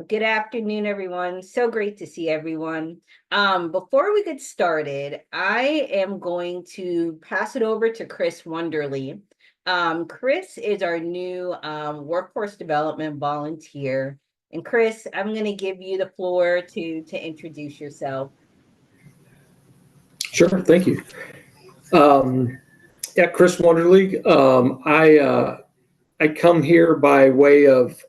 Good afternoon, everyone. So great to see everyone. Before we get started, I am going to pass it over to Chris Wonderly. Chris is our new workforce development volunteer. And Chris, I'm going to give you the floor to introduce yourself. Sure, thank you. Um, yeah, Chris Wonderly. I come here by way of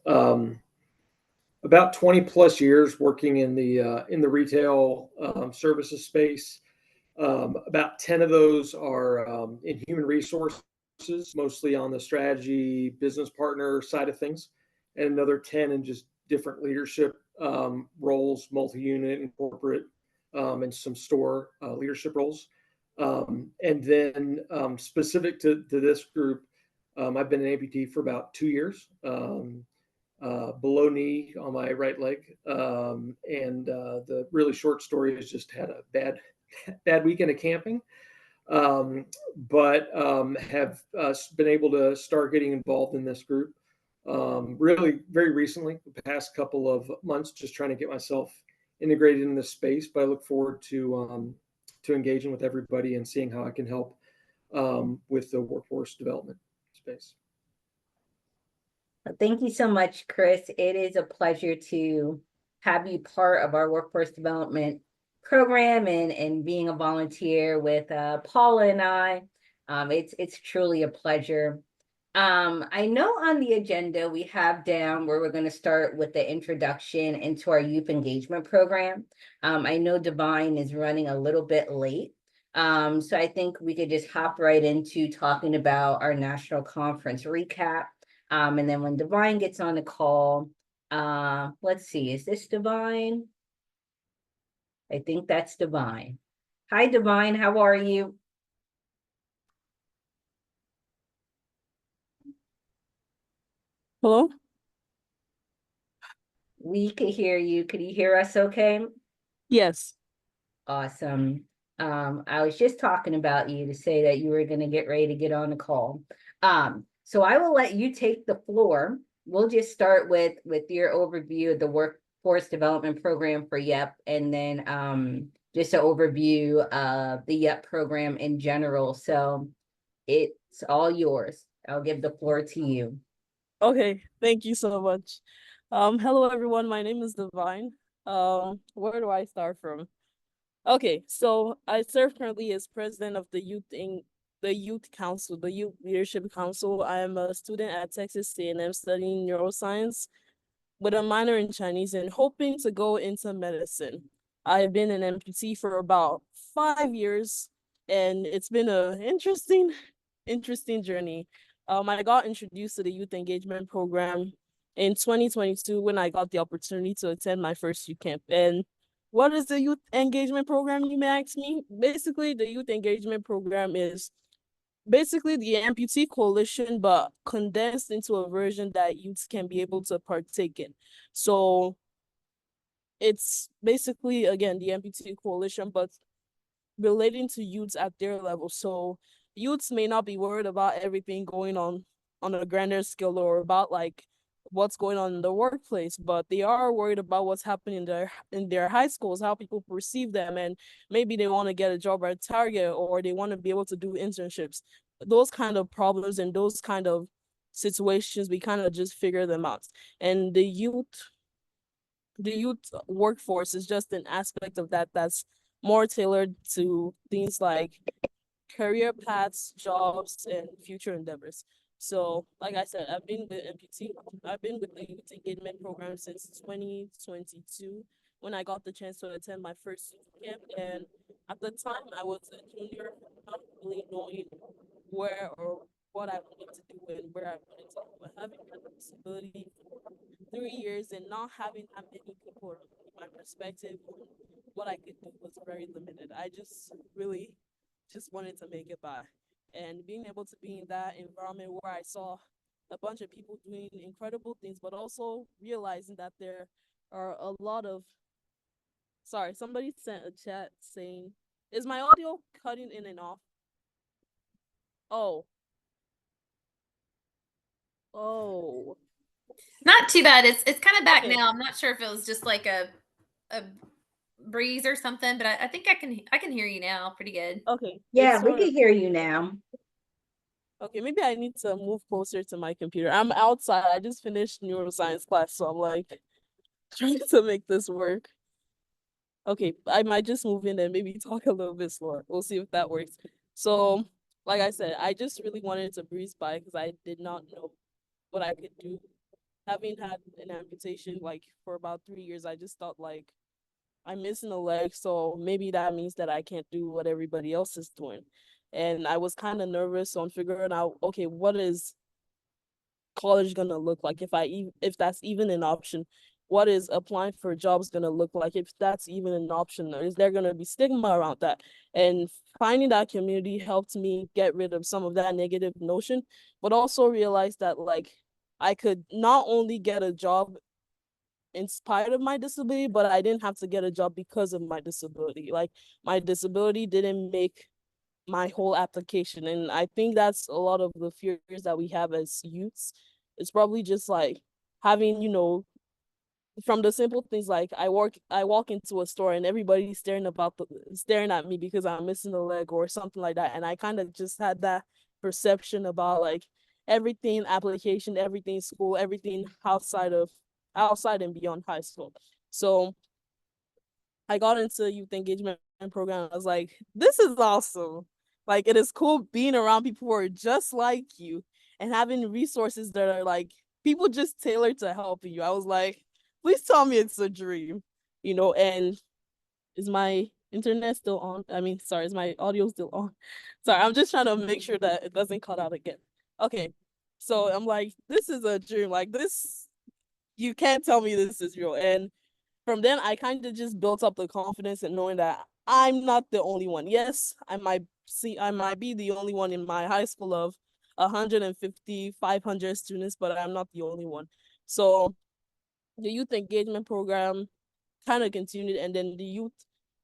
about 20 plus years working in the retail services space. About 10 of those are in human resources, mostly on the strategy business partner side of things, and another 10 in just different leadership roles, multi-unit and corporate, and some store leadership roles. And then specific to this group, I've been an amputee for about 2 years. Below knee on my right leg. And the really short story is just had a bad weekend of camping, but have been able to start getting involved in this group really very recently, the past couple of months, just trying to get myself integrated in this space. But I look forward to engaging with everybody and seeing how I can help with the workforce development space. Thank you so much, Chris. It is a pleasure to have you part of our workforce development program and being a volunteer with Paula and I. It's truly a pleasure. I know on the agenda we have down where we're going to start with the introduction into our youth engagement program. I know Divine is running a little bit late. So I think we could just hop right into talking about our national conference recap. And then when Divine gets on the call, let's see, is this Divine? I think that's Divine. Hi, Divine, how are you? Hello? We could hear you. Could you hear us okay? Yes. Awesome. I was just talking about you to say that you were going to get ready to get on the call. So I will let you take the floor. We'll just start with your overview of the workforce development program for YEP, and then just an overview of the YEP program in general. So it's all yours. I'll give the floor to you. Okay, thank you so much. Hello everyone, my name is Divine. Where do I start from? Okay, so I serve currently as president of the youth council, the youth leadership council. I am a student at Texas A&M studying neuroscience with a minor in Chinese and hoping to go into medicine. I've been an amputee for about 5 years, and it's been an interesting journey. I got introduced to the youth engagement program in 2022 when I got the opportunity to attend my first youth camp. And what is the youth engagement program, you may ask me? Basically, the youth engagement program is basically the amputee coalition, but condensed into a version that youths can be able to partake in. So it's basically, again, the amputee coalition, but relating to youths at their level. So youths may not be worried about everything going on a grander scale or about like what's going on in the workplace, but they are worried about what's happening in their high schools, how people perceive them, and maybe they want to get a job at Target or they want to be able to do internships. Those kind of problems and those kind of situations, we kind of just figure them out. And the youth workforce is just an aspect of that that's more tailored to things like career paths, jobs, and future endeavors. So, like I said, I've been with the youth engagement program since 2022 when I got the chance to attend my first youth camp. And at the time, I was a junior, not really knowing where or what I wanted to do and where I wanted to go. But having had the disability for 3 years and not having that many people in my perspective on what I could do was very limited. I just really just wanted to make it by. And being able to be in that environment where I saw a bunch of people doing incredible things, but also realizing that there are a lot of. Sorry, somebody sent a chat saying, is my audio cutting in and off? Oh. Oh. No, Not too bad. It's kind of back Okay. now. I'm not sure if it was just like a breeze or something, but I think I can hear you now pretty good. Okay. Yeah, It's we sort can of hear you now. okay. Maybe I need to move closer to my computer. I'm outside. I just finished neuroscience class, so I'm like trying to make this work. Okay, I might just move in and maybe talk a little bit slower. We'll see if that works. So, like I said, I just really wanted to breeze by because I did not know what I could do. Having had an amputation like for about 3 years, I just thought like I'm missing a leg, so maybe that means that I can't do what everybody else is doing. And I was kind of nervous on figuring out, okay, what is college gonna look like if that's even an option? What is applying for jobs gonna look like if that's even an option? Is there gonna be stigma around that? And finding that community helped me get rid of some of that negative notion, but also realize that like I could not only get a job in spite of my disability, but I didn't have to get a job because of my disability. Like my disability didn't make my whole application. And I think that's a lot of the fears that we have as youths. It's probably just like having, from the simple things like I walk into a store and everybody's staring at me because I'm missing a leg or something like that. And I kind of just had that perception about like everything application, everything school, everything outside and beyond high school. So I got into youth engagement program. I was like, this is awesome. Like it is cool being around people who are just like you and having resources that are like people just tailored to helping you. I was like, please tell me it's a dream, and is my internet still on? I mean, sorry, is my audio still on? Sorry, I'm just trying to make sure that it doesn't cut out again. Okay. So I'm like, this is a dream. Like this, you can't tell me this is real. And from then I kind of just built up the confidence and knowing that I'm not the only one. Yes, I might be the only one in my high school of 150, 500 students, but I'm not the only one. So the youth engagement program kind of continued, and then the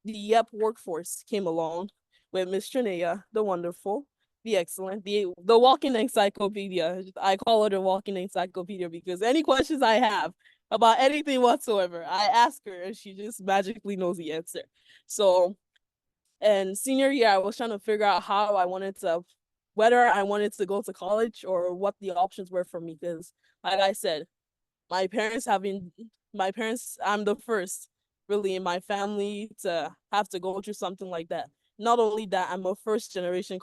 YEP workforce came along with Miss Trinea, the wonderful, the excellent, the walking encyclopedia. I call her the walking encyclopedia because any questions I have about anything whatsoever, I ask her and she just magically knows the answer. So, and senior year, I was trying to figure out whether I wanted to go to college or what the options were for me. Because, like I said, my parents, I'm the first really in my family to have to go through something like that. Not only that, I'm a first generation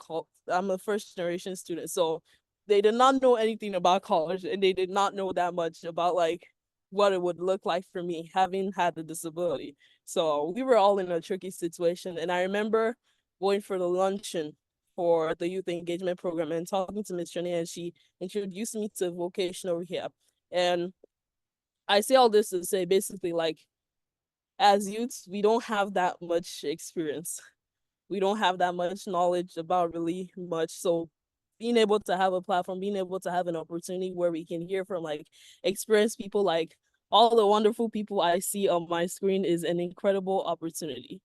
student. So they did not know anything about college and they did not know that much about like what it would look like for me having had the disability. So we were all in a tricky situation. And I remember going for the luncheon for the youth engagement program and talking to Ms. Trene, and she introduced me to vocational rehab. And I say all this to say basically like as youths, we don't have that much experience. We don't have that much knowledge about really much. So being able to have a platform, being able to have an opportunity where we can hear from like experienced people, like all the wonderful people I see on my screen is an incredible opportunity.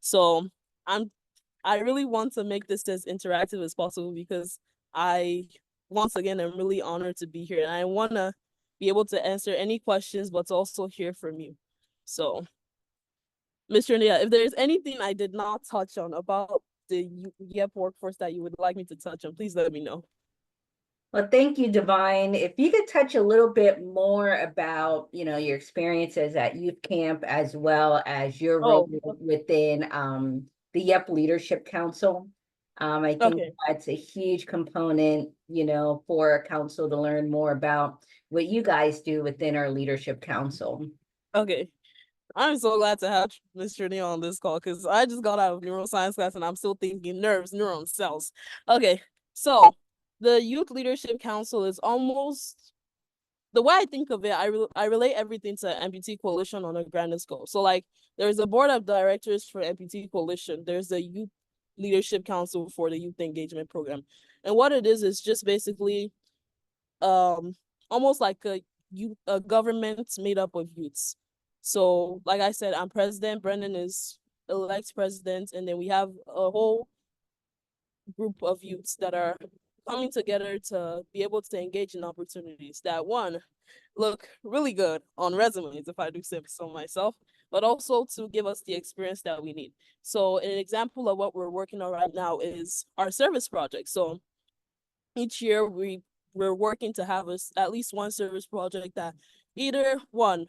So I really want to make this as interactive as possible because I once again am really honored to be here and I want to be able to answer any questions but to also hear from you. So Mr. Nia, if there's anything I did not touch on about the YEP workforce that you would like me to touch on, please let me know. Well, thank you, Divine. If you could touch a little bit more about, your experiences at youth camp as well as your role within the YEP Leadership Council. I think Okay. that's a huge component, for a council to learn more about what you guys do within our leadership council. Okay. I'm so glad to have Mr. Neil on this call because I just got out of neuroscience class and I'm still thinking nerves, neurons, cells. Okay, so the Youth Leadership Council is almost the way I think of it. I relate everything to Amputee Coalition on a grander scale. So like, there's a board of directors for Amputee Coalition. There's a Youth Leadership Council for the Youth Engagement Program, and what it is just basically, almost like a government made up of youths. So, like I said, I'm president. Brendan is elect president, and then we have a whole group of youths that are coming together to be able to engage in opportunities. That one, look really good on resumes, if I do say so myself, but also to give us the experience that we need. So an example of what we're working on right now is our service project. So each year we're working to have at least one service project that either one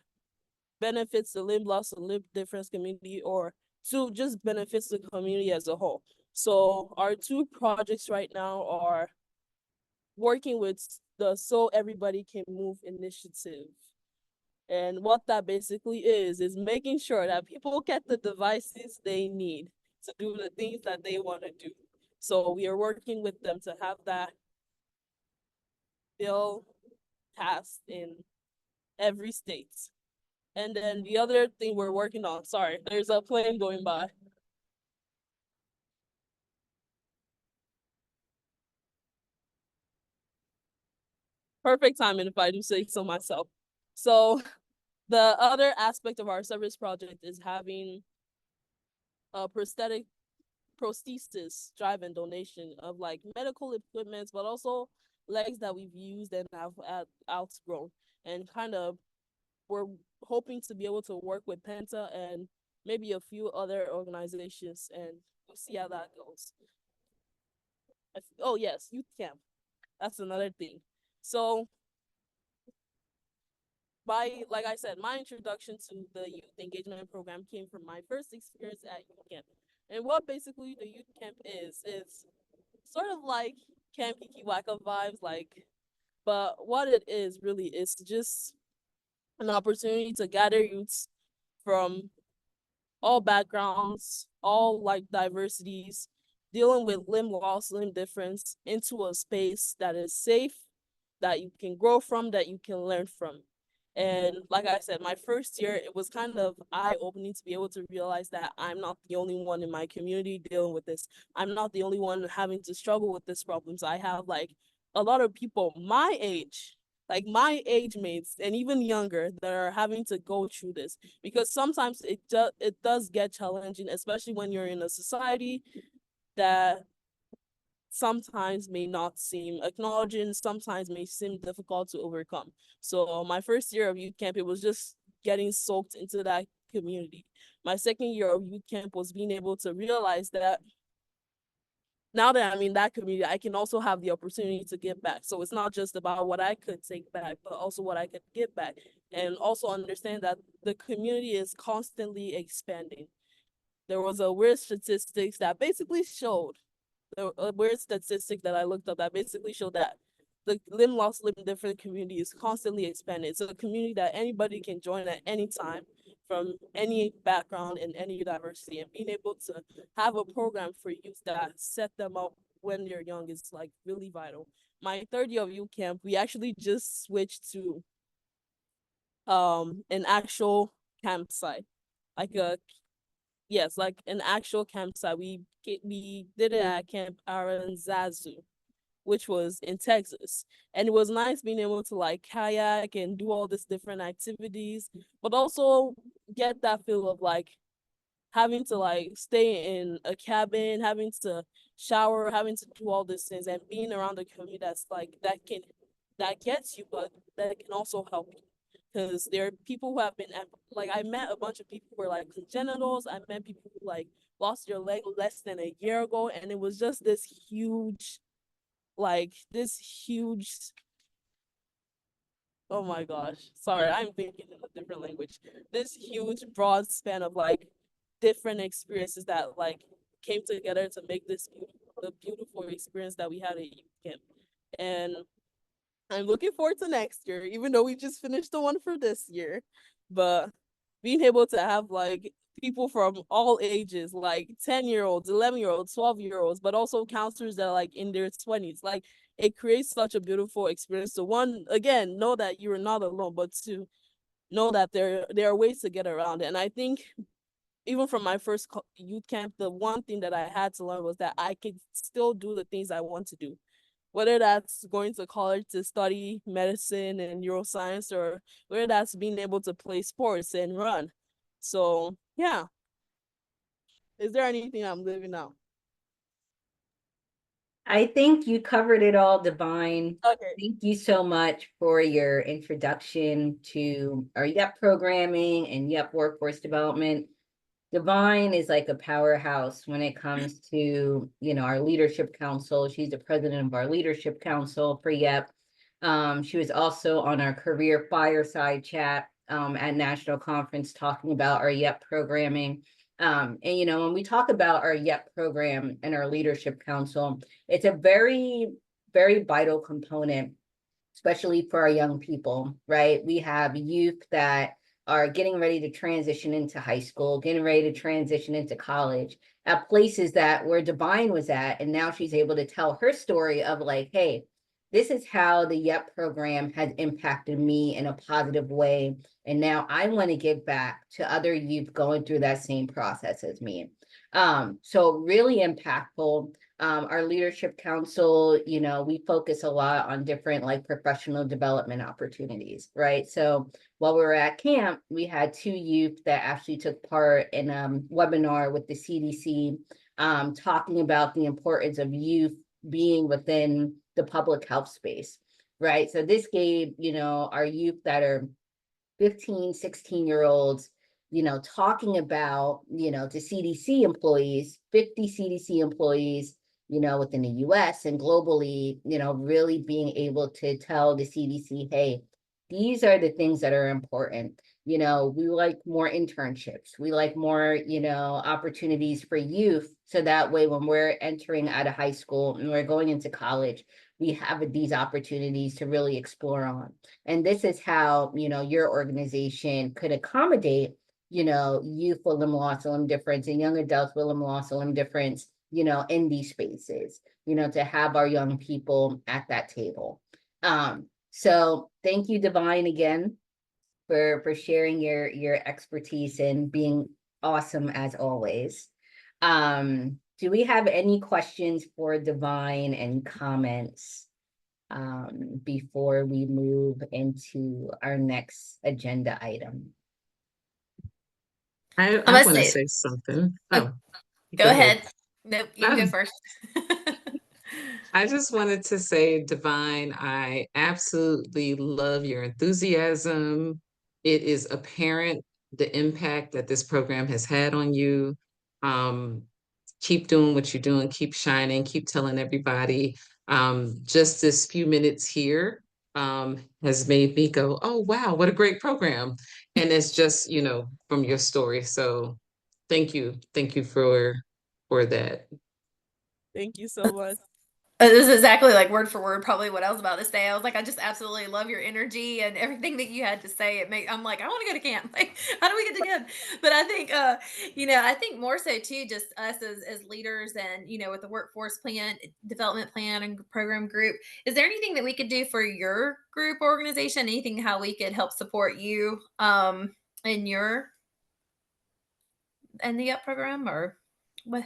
benefits the limb loss and limb difference community, or two, just benefits the community as a whole. So our two projects right now are working with the So Everybody Can Move initiative. And what that basically is making sure that people get the devices they need to do the things that they want to do. So we are working with them to have that bill passed in every state. And then the other thing we're working on, sorry, there's a plane going by. Perfect timing, if I do say so myself. So the other aspect of our service project is having a prosthesis drive and donation of like medical equipment, but also legs that we've used and have outgrown. And kind of we're hoping to be able to work with Penta and maybe a few other organizations, and we'll see how that goes. Oh yes, youth camp. That's another thing. So like I said, my introduction to the youth engagement program came from my first experience at youth camp. And what basically the youth camp is sort of like Camp Kikiwaka vibes, like, but what it is really is just an opportunity to gather youths from all backgrounds, all like diversities, dealing with limb loss, limb difference into a space that is safe, that you can grow from, that you can learn from. And like I said, my first year, it was kind of eye-opening to be able to realize that I'm not the only one in my community dealing with this. I'm not the only one having to struggle with these problems. I have like a lot of people my age, like my age mates and even younger, that are having to go through this, because sometimes it does get challenging, especially when you're in a society that sometimes may not seem acknowledging, sometimes may seem difficult to overcome. So my first year of youth camp, it was just getting soaked into that community. My second year of youth camp was being able to realize that now that I'm in that community, I can also have the opportunity to give back. So it's not just about what I could take back, but also what I could give back. And also understand that the community is constantly expanding. There was a weird statistics that basically showed, a weird statistic that I looked up that basically showed that the limb loss, limb different community is constantly expanding. It's a community that anybody can join at any time, from any background and any diversity, and being able to have a program for youth that set them up when they're young is like really vital. My third year of youth camp, we actually just switched to an actual campsite, like a yes, like an actual campsite. We did it at Camp Aranzazu, which was in Texas. And it was nice being able to like kayak and do all these different activities, but also get that feel of like having to like stay in a cabin, having to shower, having to do all these things, and being around a community that's like that gets you, but that can also help you. Because there are people who have been like, I met a bunch of people who were like congenitals. I met people who like lost their leg less than a year ago, and it was just this huge, oh my gosh, sorry, I'm thinking in a different language. This huge broad span of like different experiences that like came together to make this the beautiful experience that we had at youth camp. And I'm looking forward to next year, even though we just finished the one for this year. But being able to have like people from all ages, like 10-year-olds, 11-year-olds, 12-year-olds, but also counselors that are like in their 20s, like it creates such a beautiful experience. So one, again, know that you're not alone, but to know that there are ways to get around it. And I think even from my first youth camp, the one thing that I had to learn was that I could still do the things I want to do, whether that's going to college to study medicine and neuroscience, or whether that's being able to play sports and run. So yeah. Is there anything I'm leaving out? I think you covered it all, Divine. Okay. Thank you so much for your introduction to our YEP programming and YEP workforce development. Divine is like a powerhouse when it comes to, our leadership council. She's the president of our leadership council for YEP. She was also on our career fireside chat at national conference talking about our YEP programming. And when we talk about our YEP program and our leadership council, it's a very, very vital component, especially for our young people, right? We have youth that are getting ready to transition into high school, getting ready to transition into college at places that where Divine was at. And now she's able to tell her story of like, hey, this is how the YEP program has impacted me in a positive way. And now I want to give back to other youth going through that same process as me. So really impactful. Our leadership council, we focus a lot on different like professional development opportunities, right? So while we were at camp, we had 2 youth that actually took part in a webinar with the CDC, talking about the importance of youth being within the public health space, right? So this gave, our youth that are 15, 16-year-olds, talking about, to CDC employees, 50 CDC employees, within the US and globally, really being able to tell the CDC, hey, these are the things that are important. We like more internships. We like more, opportunities for youth. So that way, when we're entering out of high school and we're going into college, we have these opportunities to really explore on. And this is how, your organization could accommodate, youth with limb loss or limb difference and young adults with limb loss or limb difference, in these spaces, to have our young people at that table. So thank you, Divine, again, for sharing your expertise and being awesome as always. Do we have any questions for Divine and comments before we move into our next agenda item? I must want to say- say something. Oh, Oh, Go ahead. Nope, you can go Um, first. I just wanted to say, Divine, I absolutely love your enthusiasm. It is apparent the impact that this program has had on you. Um, Keep doing what you're doing, keep shining, keep telling everybody. Just this few minutes here has made me go, oh, wow, what a great program. And it's just, from your story. So thank you. Thank you for that. Thank you so much. This is exactly like word for word, probably what I was about to say. I was like, I just absolutely love your energy and everything that you had to say. I'm like, I want to go to camp. Like, how do we get to camp? But I think, I think more so too, just us as leaders and, with the workforce plan, development plan and program group, is there anything that we could do for your group organization? Anything how we could help support you, in the up program or what?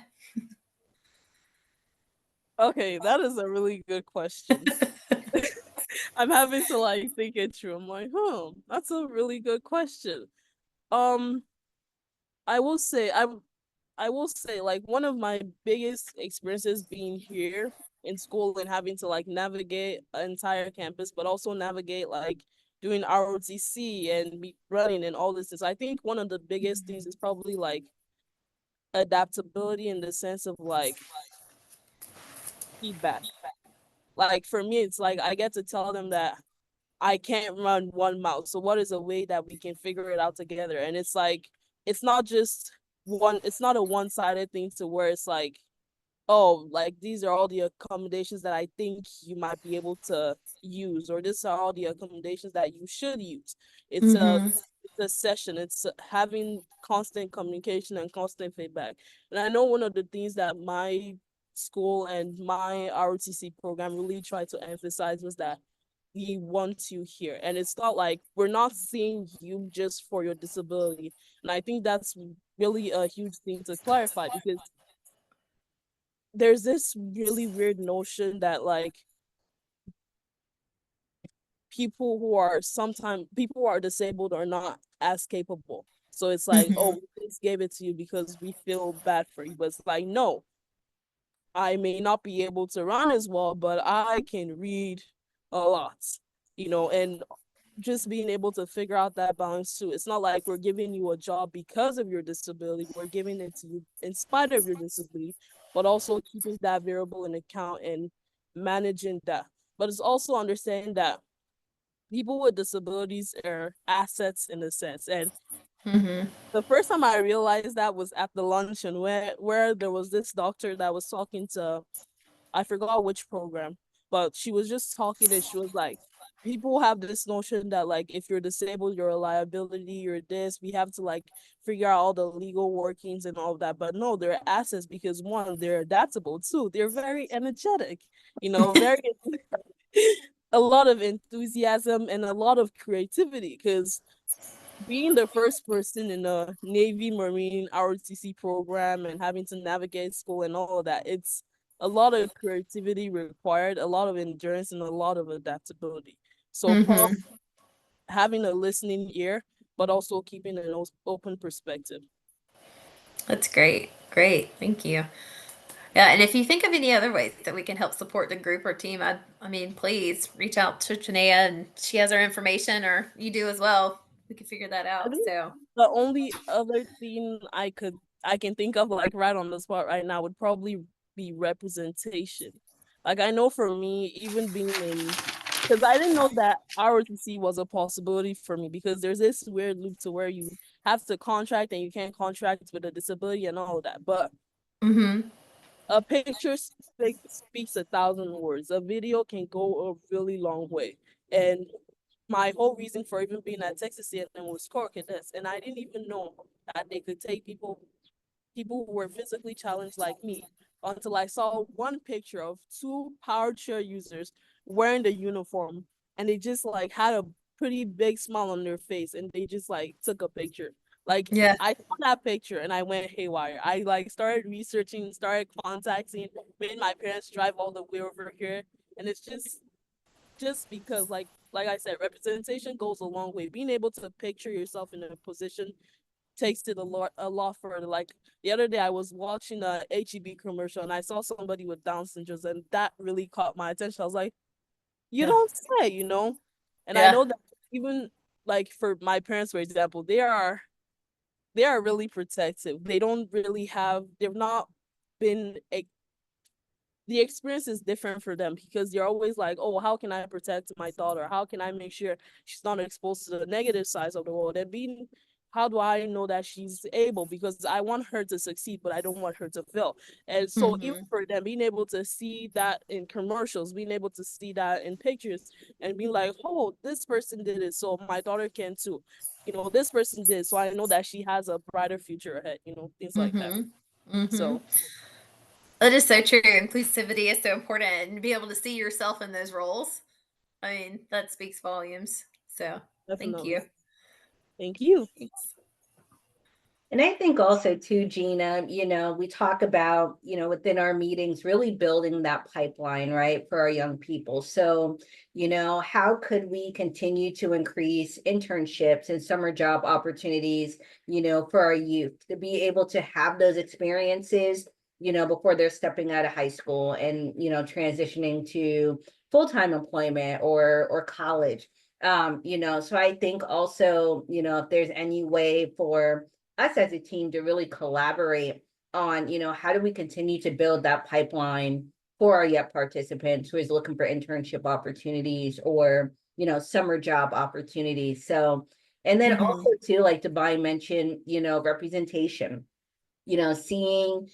Okay, that is a really good question. I'm having to like think it through. I'm like, that's a really good question. Um, I will say I will say like one of my biggest experiences being here in school and having to like navigate an entire campus, but also navigate like doing ROTC and running and all this is I think one of the biggest things is probably like adaptability in the sense of like feedback. Like for me, it's like I get to tell them that I can't run 1 mile. So what is a way that we can figure it out together? And it's like it's not just it's not a one-sided thing to where it's like, oh, like these are all the accommodations that I think you might be able to use, or these are all the accommodations that you should use. It's a session. It's having constant communication and constant feedback. And I know one of the things that my school and my ROTC program really tried to emphasize was that we want you here. And it's not like we're not seeing you just for your disability. And I think that's really a huge thing to clarify because there's this really weird notion that like people who are disabled are not as capable. So it's like, oh, we just gave it to you because we feel bad for you. But it's like, no, I may not be able to run as well, but I can read a lot, and just being able to figure out that balance too. It's not like we're giving you a job because of your disability. We're giving it to you in spite of your disability, but also keeping that variable in account and managing that. But it's also understanding that people with disabilities are assets in a sense. And Mm-hmm. the first time I realized that was at the luncheon where there was this doctor that was talking to, I forgot which program, but she was just talking and she was like, people have this notion that like if you're disabled, you're a liability, you're this, we have to like figure out all the legal workings and all of that. But no, they're assets because one, they're adaptable, two, they're very energetic, very a lot of enthusiasm and a lot of creativity because being the first person in a Navy Marine ROTC program and having to navigate school and all of that, it's a lot of creativity required, a lot of endurance, and a lot of adaptability. So part of Mm-hmm. having a listening ear, but also keeping an open perspective. That's great. Great. Thank you. Yeah, and if you think of any other ways that we can help support the group or team, I mean, please reach out to Janea and she has our information, or you do as well. We can figure that I out. think So, the only other thing I can think of like right on the spot right now would probably be representation. Like I know for me, even being in because I didn't know that ROTC was a possibility for me because there's this weird loop to where you have to contract and you can't contract with a disability and all of that. But mm-hmm. a picture speaks 1,000 words. A video can go a really long way. And my whole reason for even being at Texas A&M was Core Cadets, and I didn't even know that they could take people who were physically challenged like me until I saw one picture of two power chair users wearing the uniform, and they just like had a pretty big smile on their face, and they just like took a picture. Like Yeah. I saw that picture and I went haywire. I like started researching, started contacting, made my parents drive all the way over here, and it's just because like I said, representation goes a long way. Being able to picture yourself in a position takes it a lot further. Like the other day I was watching a HEB commercial and I saw somebody with Down syndrome and that really caught my attention. I was like, you Yeah. don't say. And I Yeah. know that even like for my parents, for example, they are really protective. They don't really they've not been the experience is different for them because you're always like, oh, how can I protect my daughter? How can I make sure she's not exposed to the negative sides of the world? And how do I know that she's able? Because I want her to succeed, but I don't want her to fail. And so even Mm-hmm. for them, being able to see that in commercials, being able to see that in pictures and be like, oh, this person did it, so my daughter can too. This person did, so I know that she has a brighter future ahead, things like that. Mm-hmm. Mm-hmm. So That is so true. Inclusivity is so important, and to be able to see yourself in those roles. I mean, that speaks volumes. So, thank definitely. you. Thank you. Thanks. And I think also too, Gina, we talk about, within our meetings, really building that pipeline, right, for our young people. So, how could we continue to increase internships and summer job opportunities, for our youth to be able to have those experiences, before they're stepping out of high school and, transitioning to full-time employment or college. So I think also, if there's any way for us as a team to really collaborate on, how do we continue to build that pipeline for our YEP participants who is looking for internship opportunities or, summer job opportunities. So, and then Mm-hmm. also too, like Divine mentioned, representation, seeing,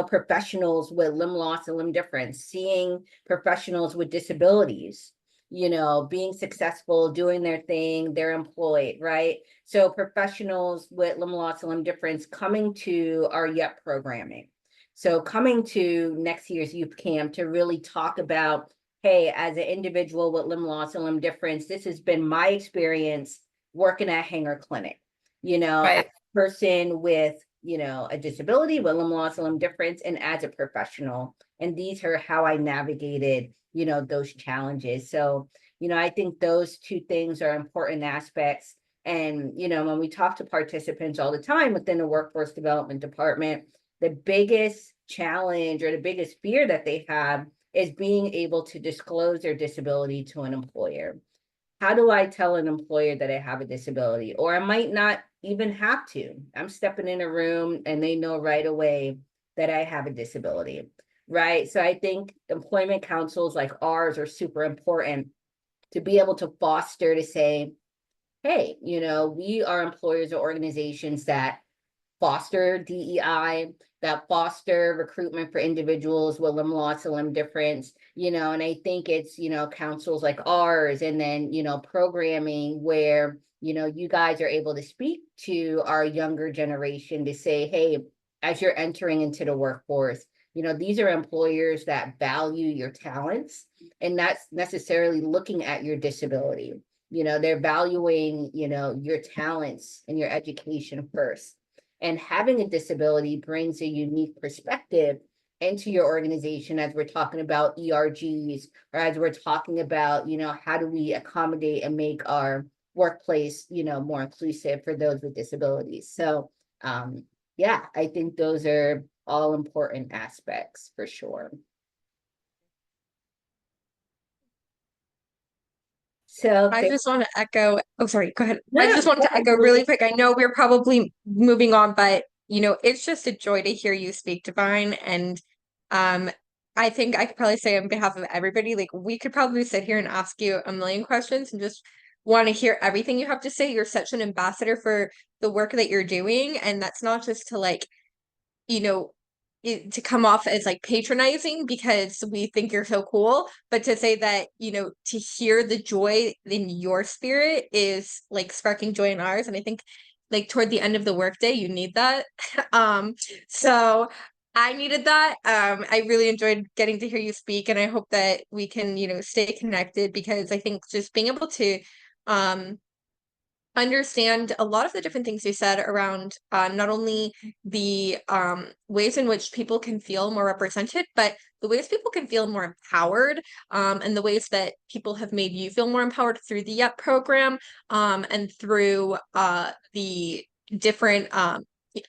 professionals with limb loss and limb difference, seeing professionals with disabilities, being successful, doing their thing, they're employed, right? So professionals with limb loss and limb difference coming to our YEP programming. So coming to next year's youth camp to really talk about, hey, as an individual with limb loss and limb difference, this has been my experience working at Hanger Clinic, as Right. a person with, a disability, with limb loss and limb difference, and as a professional. And these are how I navigated, those challenges. So, I think those two things are important aspects. And, when we talk to participants all the time within the workforce development department, the biggest challenge or the biggest fear that they have is being able to disclose their disability to an employer. How do I tell an employer that I have a disability? Or I might not even have to. I'm stepping in a room and they know right away that I have a disability, right? So I think employment councils like ours are super important to be able to foster, to say, hey, we are employers or organizations that foster DEI, that foster recruitment for individuals with limb loss and limb difference, and I think it's, councils like ours, and then, programming where, you guys are able to speak to our younger generation to say, hey, as you're entering into the workforce, these are employers that value your talents, and that's necessarily looking at your disability. They're valuing, your talents and your education first. And having a disability brings a unique perspective into your organization as we're talking about ERGs, or as we're talking about, how do we accommodate and make our workplace, more inclusive for those with disabilities. So, yeah, I think those are all important aspects for sure. So I just want to echo, oh, sorry, go ahead. I No, just wanted to echo really quick. I know we're probably moving on, but it's just a joy to hear you speak, Divine. And I think I could probably say on behalf of everybody, like we could probably sit here and ask you a million questions and just want to hear everything you have to say. You're such an ambassador for the work that you're doing. And that's not just to like, to come off as like patronizing because we think you're so cool, but to say that, to hear the joy in your spirit is like sparking joy in ours. And I think like toward the end of the workday, you need that. So I needed that. I really enjoyed getting to hear you speak, and I hope that we can, stay connected, because I think just being able to understand a lot of the different things you said around not only the ways in which people can feel more represented, but the ways people can feel more empowered, and the ways that people have made you feel more empowered through the YEP program, and through the different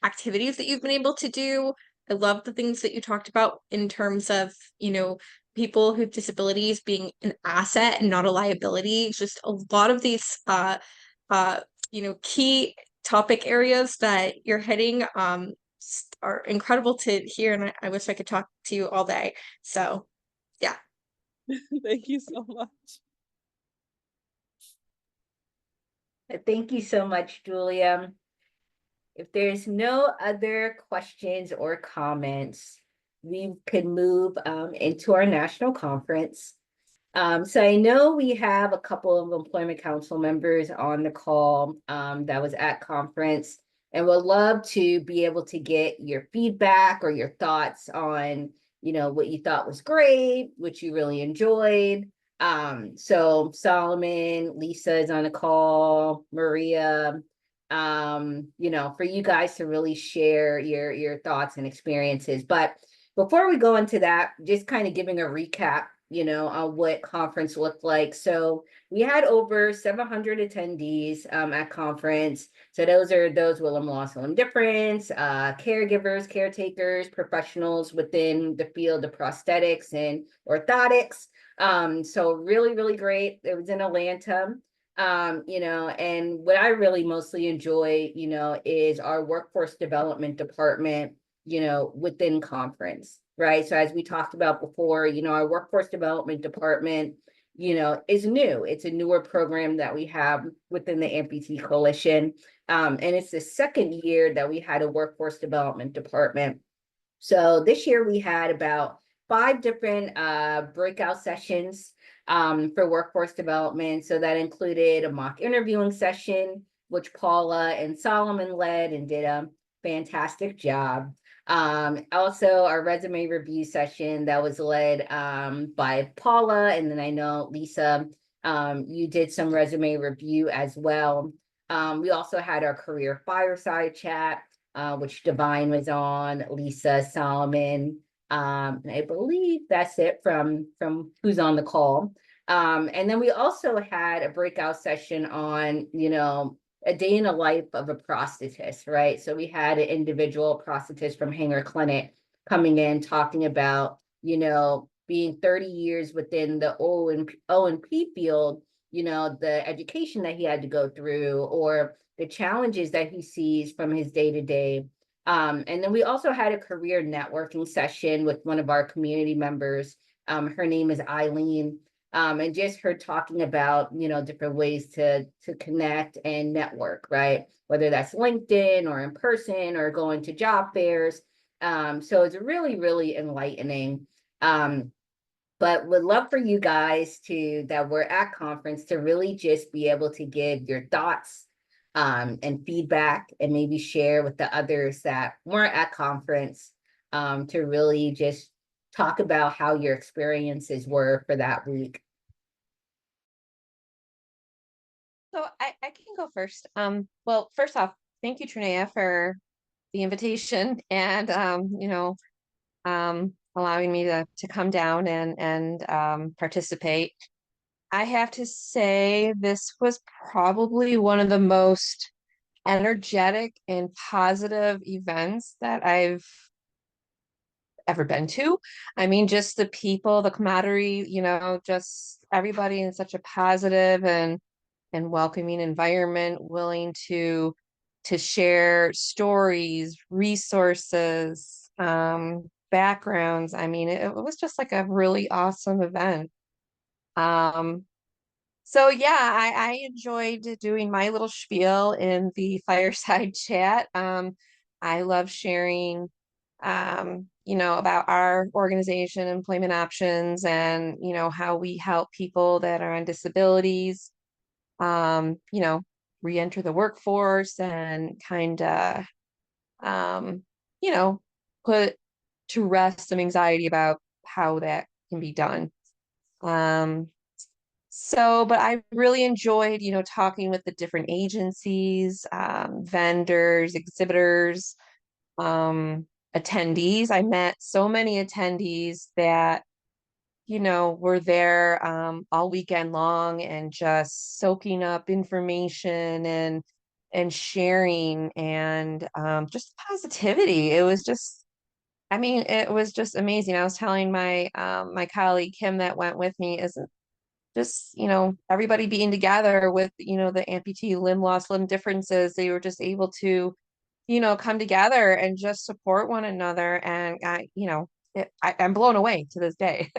activities that you've been able to do. I love the things that you talked about in terms of, people who have disabilities being an asset and not a liability. Just a lot of these key topic areas that you're hitting are incredible to hear, and I wish I could talk to you all day. So yeah. Thank you so much. Thank you so much, Julia. If there's no other questions or comments, we could move into our national conference. So I know we have a couple of employment council members on the call that was at conference, and would love to be able to get your feedback or your thoughts on, what you thought was great, what you really enjoyed. So Solomon, Lisa is on the call, Maria, for you guys to really share your thoughts and experiences. But before we go into that, just kind of giving a recap, on what conference looked like. So we had over 700 attendees at conference. So those are those with limb loss and limb difference, caregivers, caretakers, professionals within the field of prosthetics and orthotics. So really, really great. It was in Atlanta. And what I really mostly enjoy, is our workforce development department, within conference, right? So as we talked about before, our workforce development department, is new. It's a newer program that we have within the Amputee Coalition. And it's the second year that we had a workforce development department. So this year we had about 5 different breakout sessions for workforce development. So that included a mock interviewing session, which Paula and Solomon led and did a fantastic job. Also our resume review session that was led by Paula, and then I know Lisa, you did some resume review as well. We also had our career fireside chat, which Divine was on, Lisa, Solomon, and I believe that's it from who's on the call. And then we also had a breakout session on, a day in the life of a prosthetist, right? So we had an individual prosthetist from Hanger Clinic coming in, talking about, being 30 years within the O&P field, the education that he had to go through, or the challenges that he sees from his day to day. And then we also had a career networking session with one of our community members. Her name is Eileen. And just her talking about, different ways to connect and network, right? Whether that's LinkedIn or in person or going to job fairs. So it's really, really enlightening. But would love for you guys that we're at conference to really just be able to give your thoughts and feedback, and maybe share with the others that weren't at conference, to really just talk about how your experiences were for that week. So I can go first. Well, first off, thank you, Trinea, for the invitation and allowing me to come down and participate. I have to say this was probably one of the most energetic and positive events that I've ever been to. I mean, just the people, the camaraderie, just everybody in such a positive and welcoming environment, willing to share stories, resources, backgrounds. I mean, it was just like a really awesome event. So yeah, I enjoyed doing my little spiel in the fireside chat. I love sharing, about our organization, Employment Options, and how we help people that are on disabilities, re-enter the workforce and kind of, you know, put to rest some anxiety about how that can be done. But I really enjoyed, talking with the different agencies, vendors, exhibitors, attendees. I met so many attendees that, were there all weekend long and just soaking up information and sharing and just positivity. It was just, I mean, it was just amazing. I was telling my my colleague Kim that went with me, isn't just everybody being together with the amputee limb loss, limb differences. They were just able to come together and just support one another, and I'm blown away to this day.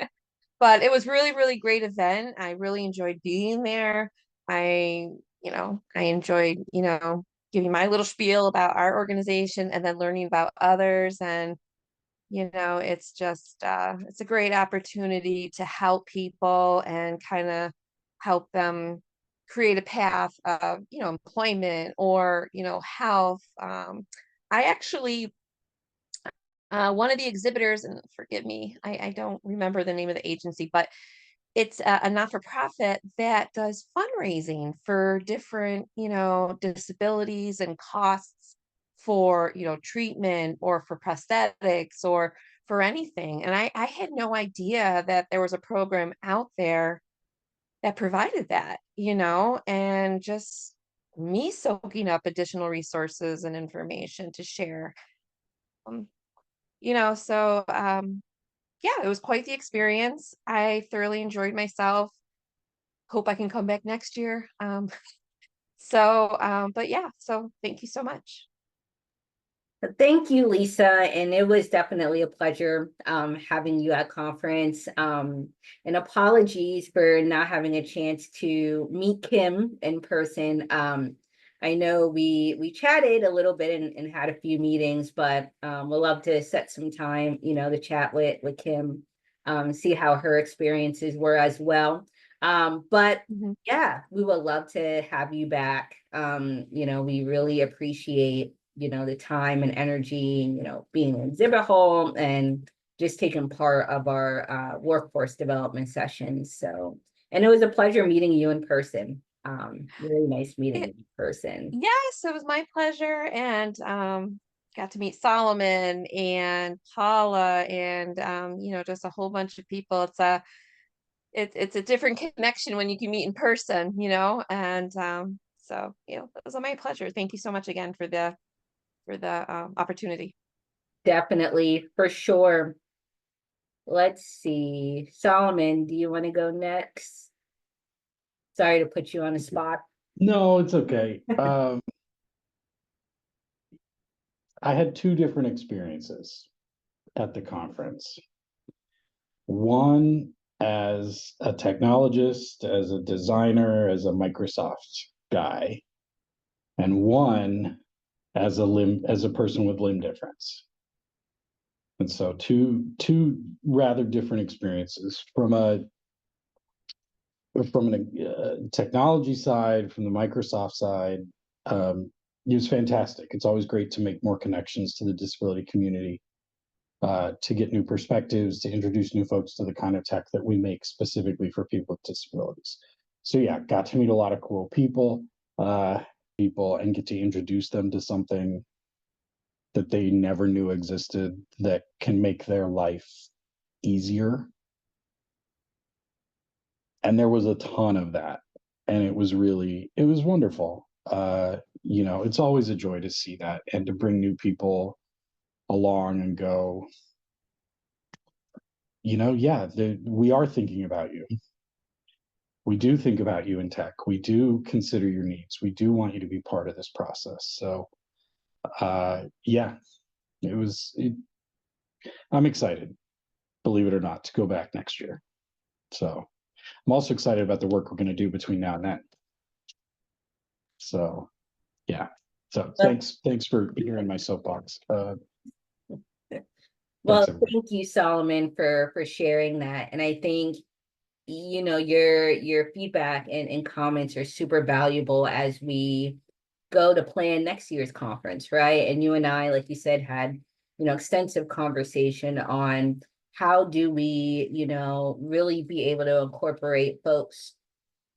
But it was really, really great event. I really enjoyed being there. I I enjoyed giving my little spiel about our organization and then learning about others. And it's just it's a great opportunity to help people and kind of help them create a path of employment or health. I actually one of the exhibitors, and forgive me, I don't remember the name of the agency, but it's a not-for-profit that does fundraising for different disabilities and costs for treatment or for prosthetics or for anything. And I had no idea that there was a program out there that provided that, and just me soaking up additional resources and information to share. um, yeah, it was quite the experience. I thoroughly enjoyed myself. Hope I can come back next year. But yeah, so thank you so much. Thank you, Lisa. And it was definitely a pleasure having you at conference. And apologies for not having a chance to meet Kim in person. I know we chatted a little bit and had a few meetings, but we'll love to set some time, to chat with Kim, see how her experiences were as well. But yeah, we would love to have you back. We really appreciate the time and energy, being in exhibit hall and just taking part of our workforce development sessions. So, and it was a pleasure meeting you in person. Really nice meeting you in person. Yes, it was my pleasure, and got to meet Solomon and Paula and just a whole bunch of people. It's a different connection when you can meet in person, and so it was my pleasure. Thank you so much again for the opportunity. Definitely, for sure. Let's see. Solomon, do you want to go next? Sorry to put you on the spot. No, it's okay. I had two different experiences at the conference. One as a technologist, as a designer, as a Microsoft guy, and one as a person with limb difference. And so two rather different experiences from an technology side, from the Microsoft side. It was fantastic. It's always great to make more connections to the disability community, to get new perspectives, to introduce new folks to the kind of tech that we make specifically for people with disabilities. So yeah, got to meet a lot of cool people, and get to introduce them to something that they never knew existed that can make their life easier. And there was a ton of that. And it was wonderful. It's always a joy to see that and to bring new people along and go, yeah, we are thinking about you. We do think about you in tech. We do consider your needs. We do want you to be part of this process. So, yeah, I'm excited, believe it or not, to go back next year. So I'm also excited about the work we're going to do between now and then. So, yeah. So thanks for hearing my soapbox. Well, Thanks, everybody. thank you, Solomon, for sharing that. And I think, your feedback and comments are super valuable as we go to plan next year's conference, right? And you and I, like you said, had, extensive conversation on how do we, really be able to incorporate folks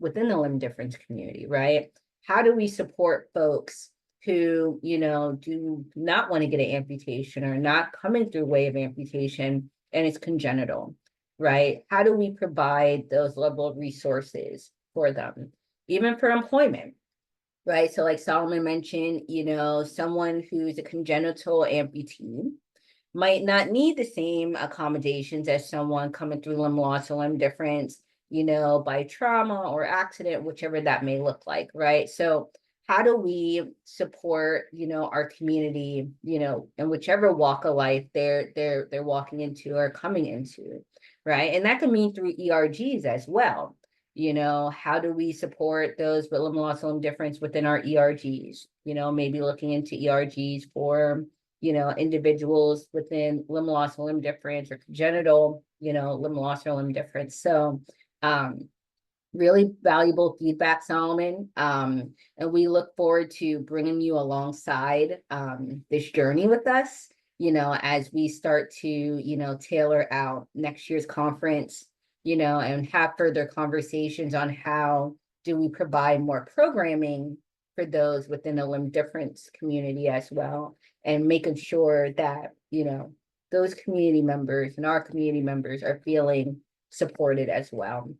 within the limb difference community, right? How do we support folks who, do not want to get an amputation or not coming through way of amputation and it's congenital, right? How do we provide those level of resources for them, even for employment, right? So like Solomon mentioned, someone who's a congenital amputee might not need the same accommodations as someone coming through limb loss or limb difference, by trauma or accident, whichever that may look like, right? So how do we support, our community, in whichever walk of life they're walking into or coming into, right? And that can mean through ERGs as well. How do we support those with limb loss or limb difference within our ERGs? Maybe looking into ERGs for, individuals within limb loss or limb difference or congenital, limb loss or limb difference. So really valuable feedback, Solomon. And we look forward to bringing you alongside this journey with us, as we start to, tailor out next year's conference, and have further conversations on how do we provide more programming for those within the limb difference community as well, and making sure that, those community members and our community members are feeling supported as well.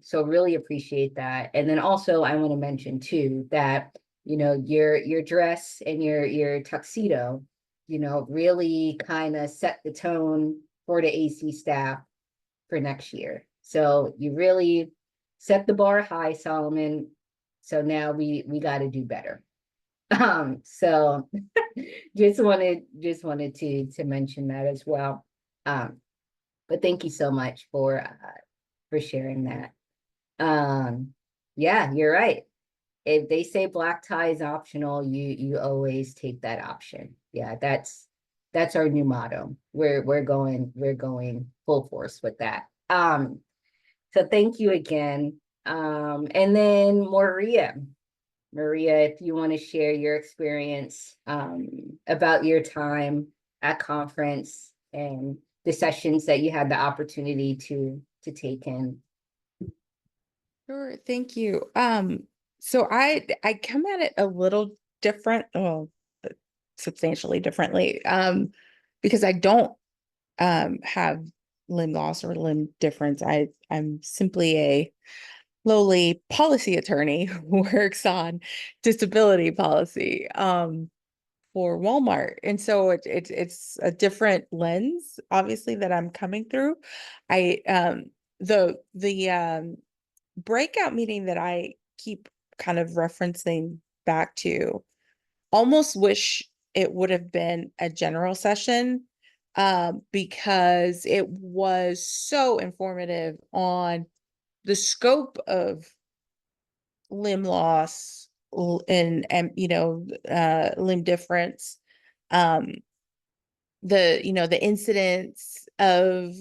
So really appreciate that. And then also I want to mention too that, your dress and your tuxedo, really kind of set the tone for the AC staff for next year. So you really set the bar high, Solomon. So now we got to do better. So just wanted to mention that as well. But thank you so much for sharing that. Yeah, you're right. If they say black tie is optional, you always take that option. Yeah, that's our new motto. We're going full force with that. So thank you again. And then Maria, if you want to share your experience about your time at conference and the sessions that you had the opportunity to take in. Sure, thank you. So I come at it a little different, substantially differently, because I don't have limb loss or limb difference. I'm simply a lowly policy attorney who works on disability policy or Walmart. And so it's a different lens, obviously, that I'm coming through. I the breakout meeting that I keep kind of referencing back to, almost wish it would have been a general session, because it was so informative on the scope of limb loss and limb difference, um the incidents of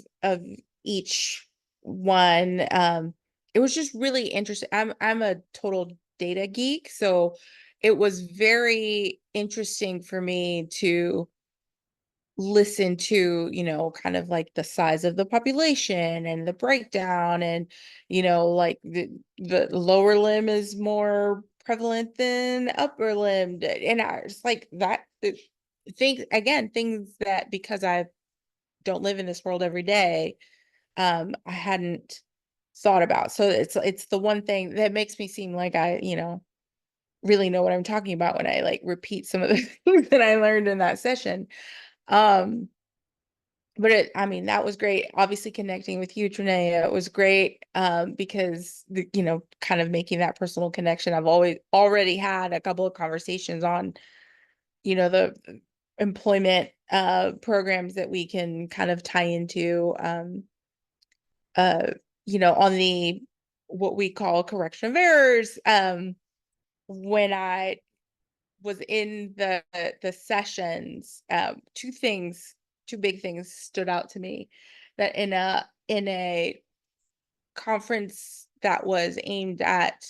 each one. It was just really interesting. I'm a total data geek, so it was very interesting for me to listen to, kind of like the size of the population and the breakdown, and like the lower limb is more prevalent than upper limb, and I was like that things that, because I don't live in this world every day, I hadn't thought about. So it's the one thing that makes me seem like I really know what I'm talking about when I like repeat some of the things that I learned in that session. um I mean, that was great. Obviously, connecting with you, Trinea, it was great, because kind of making that personal connection. I've already had a couple of conversations on, the employment programs that we can kind of tie into, uh, on the what we call correction of errors. When I was in the sessions, two big things stood out to me, that in a conference that was aimed at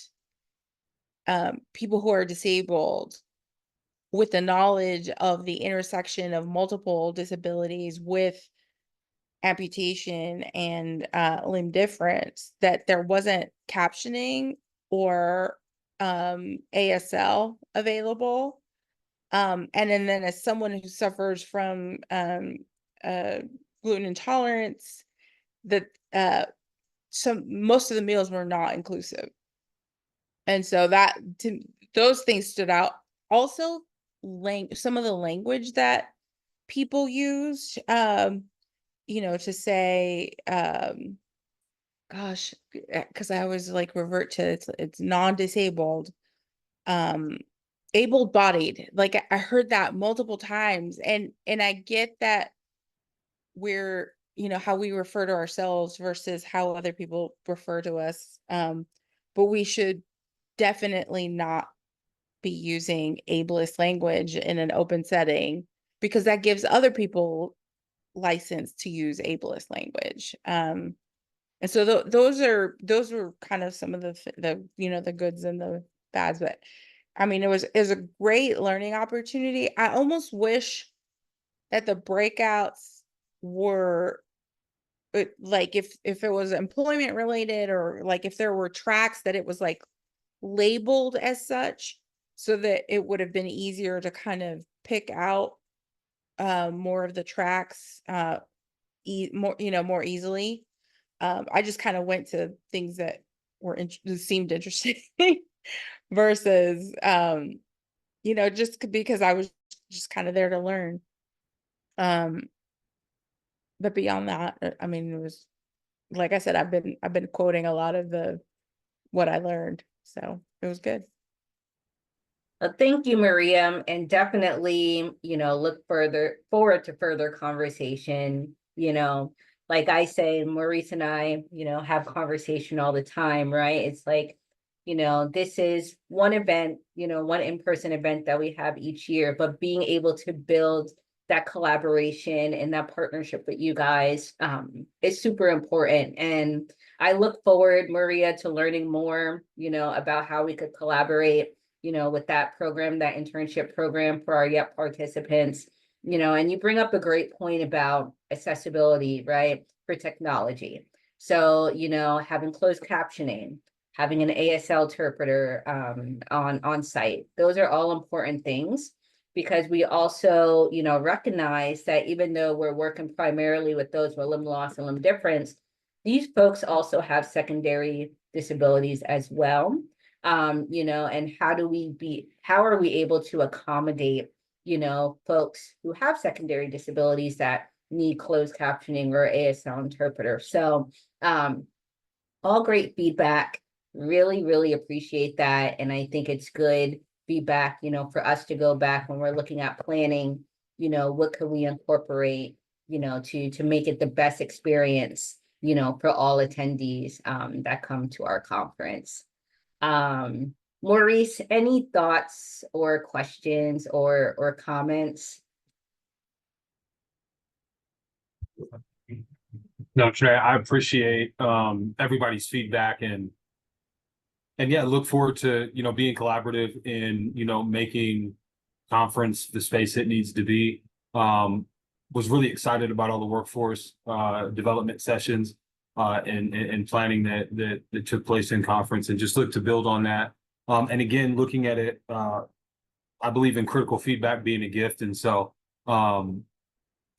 people who are disabled, with the knowledge of the intersection of multiple disabilities with amputation and limb difference, that there wasn't captioning or ASL available. And then as someone who suffers from uh, gluten intolerance, that most of the meals were not inclusive. And so those things stood out. Also, some of the language that people used, to say, gosh, because I always like revert to it's non-disabled, um able-bodied. Like I heard that multiple times, and I get that we're, how we refer to ourselves versus how other people refer to us, but we should definitely not be using ableist language in an open setting, because that gives other people license to use ableist language. And so those were kind of some of the goods and the bads. But I mean, it was a great learning opportunity. I almost wish that the breakouts were, like, if it was employment related, or like if there were tracks that it was like labeled as such, so that it would have been easier to kind of pick out more of the tracks more easily. I just kind of went to things that seemed interesting versus because I was just kind of there to learn. But beyond that, I mean, it was, like I said, I've been quoting a lot of what I learned, so it was good. Thank you, Maria, and definitely, look forward to further conversation. Like I say, Maurice and I, have conversation all the time, right? It's like, this is one event, one in-person event that we have each year, but being able to build that collaboration and that partnership with you guys is super important. And I look forward, Maria, to learning more, about how we could collaborate, with that program, that internship program for our YEP participants, and you bring up a great point about accessibility, right, for technology. So, having closed captioning, having an ASL interpreter on site, those are all important things, because we also, recognize that even though we're working primarily with those with limb loss and limb difference, these folks also have secondary disabilities as well. And how are we able to accommodate, folks who have secondary disabilities that need closed captioning or ASL interpreter. So, all great feedback. Really, really appreciate that. And I think it's good feedback, for us to go back when we're looking at planning, what can we incorporate, to make it the best experience, for all attendees that come to our conference. Maurice, any thoughts or questions or comments? No, Trey, I appreciate everybody's feedback and yeah, look forward to, being collaborative in, making conference the space it needs to be. Was really excited about all the workforce development sessions and planning that took place in conference, and just look to build on that. And again, looking at it, I believe in critical feedback being a gift. And so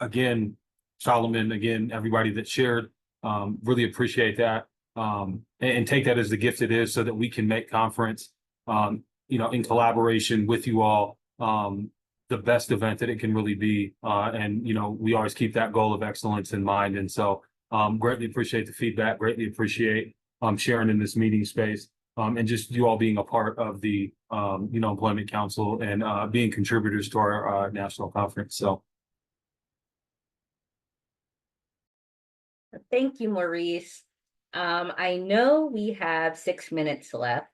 again, Solomon, again, everybody that shared, really appreciate that. And take that as the gift it is, so that we can make conference, in collaboration with you all, the best event that it can really be. And, we always keep that goal of excellence in mind. And so greatly appreciate the feedback, greatly appreciate sharing in this meeting space, and just you all being a part of the, Employment Council and being contributors to our national conference. So. Thank you, Maurice. I know we have 6 minutes left.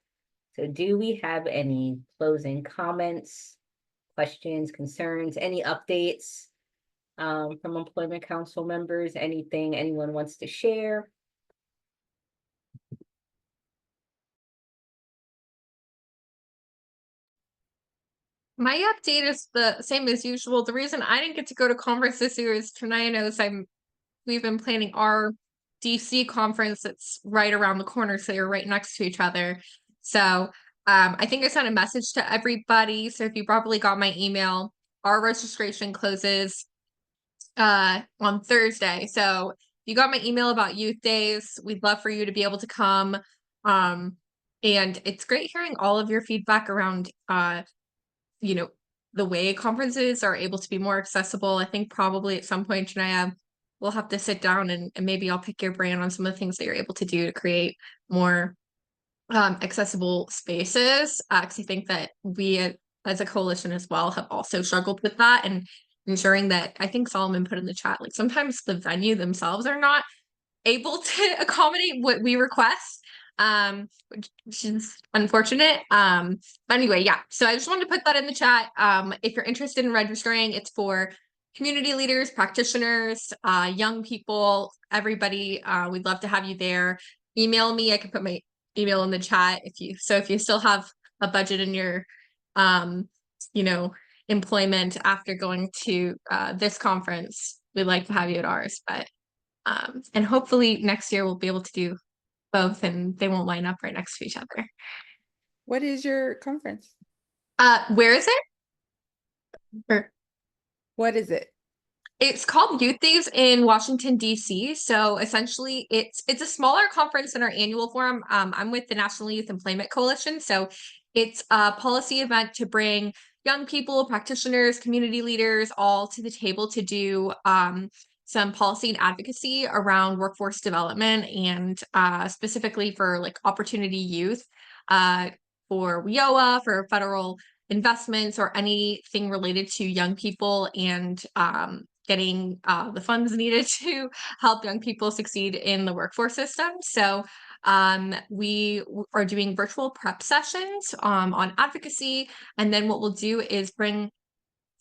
So do we have any closing comments, questions, concerns, any updates from Employment Council members? Anything anyone wants to share? My update is the same as usual. The reason I didn't get to go to conference this year is Tanaya knows we've been planning our DC conference that's right around the corner, so you're right next to each other. So I think I sent a message to everybody. So if you probably got my email, our registration closes on Thursday. So if you got my email about youth days, we'd love for you to be able to come. And it's great hearing all of your feedback around the way conferences are able to be more accessible. I think probably at some point, Janaya, we'll have to sit down and maybe I'll pick your brain on some of the things that you're able to do to create more accessible spaces. Because I think that we as a coalition as well have also struggled with that, and ensuring that, I think Solomon put in the chat, like sometimes the venue themselves are not able to accommodate what we request, which is unfortunate. But anyway, yeah. So I just wanted to put that in the chat. If you're interested in registering, it's for community leaders, practitioners, young people, everybody. We'd love to have you there. Email me. I can put my email in the chat if you still have a budget in your employment after going to this conference, we'd like to have you at ours. But and hopefully next year we'll be able to do both and they won't line up right next to each other. What is your conference? Where is it? What is it? It's called Youth Days in Washington, D.C. So essentially it's a smaller conference than our annual forum. I'm with the National Youth Employment Coalition. So it's a policy event to bring young people, practitioners, community leaders all to the table to do some policy and advocacy around workforce development, and specifically for like Opportunity Youth, for WIOA, for federal investments, or anything related to young people, and getting the funds needed to help young people succeed in the workforce system. So we are doing virtual prep sessions on advocacy. And then what we'll do is bring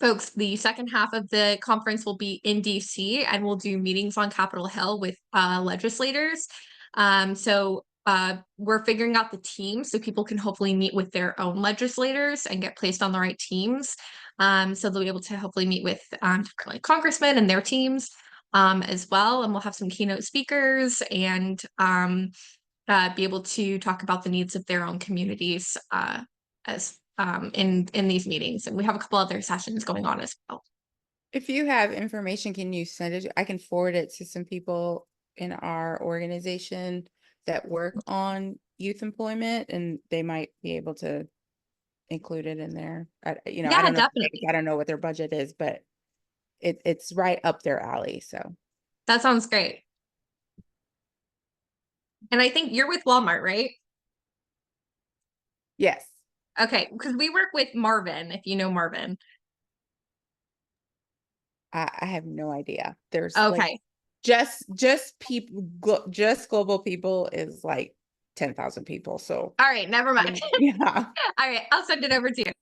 folks, the second half of the conference will be in DC, and we'll do meetings on Capitol Hill with legislators. So we're figuring out the teams so people can hopefully meet with their own legislators and get placed on the right teams. So they'll be able to hopefully meet with like congressmen and their teams as well. And we'll have some keynote speakers and be able to talk about the needs of their own communities as in these meetings. And we have a couple other sessions going on as well. If you have information, can you send it? I can forward it to some people in our organization that work on youth employment, and they might be able to included in there. I Yeah, don't know, definitely. I don't know what their budget is, but it's right up their alley, so. That sounds great. And I think you're with Walmart, right? Yes. Okay, because we work with Marvin, if you know Marvin. I have no idea. There's like Okay. just people, just global people is like 10,000 people. So All right, never mind. yeah. All right, I'll send it over to you.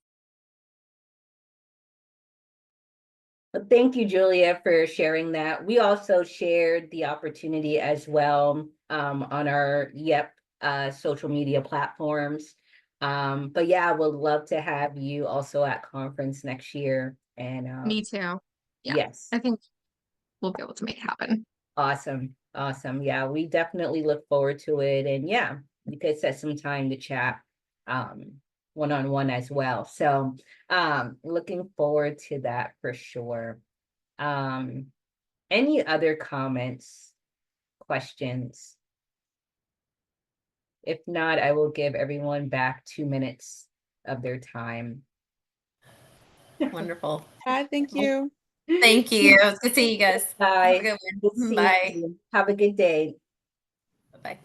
But thank you, Julia, for sharing that. We also shared the opportunity as well on our social media platforms. But yeah, I would love to have you also at conference next year. And Me too. Yeah, yes, I think we'll be able to make it happen. awesome, awesome. Yeah, we definitely look forward to it. And yeah, we could set some time to chat one-on-one as well. So looking forward to that for sure. Any other comments, questions? If not, I will give everyone back 2 minutes of their time. Wonderful. Hi, thank you. Thank you. It's good to see you guys. Have a Bye. good Good one. seeing Bye. you. Have a good day. Bye.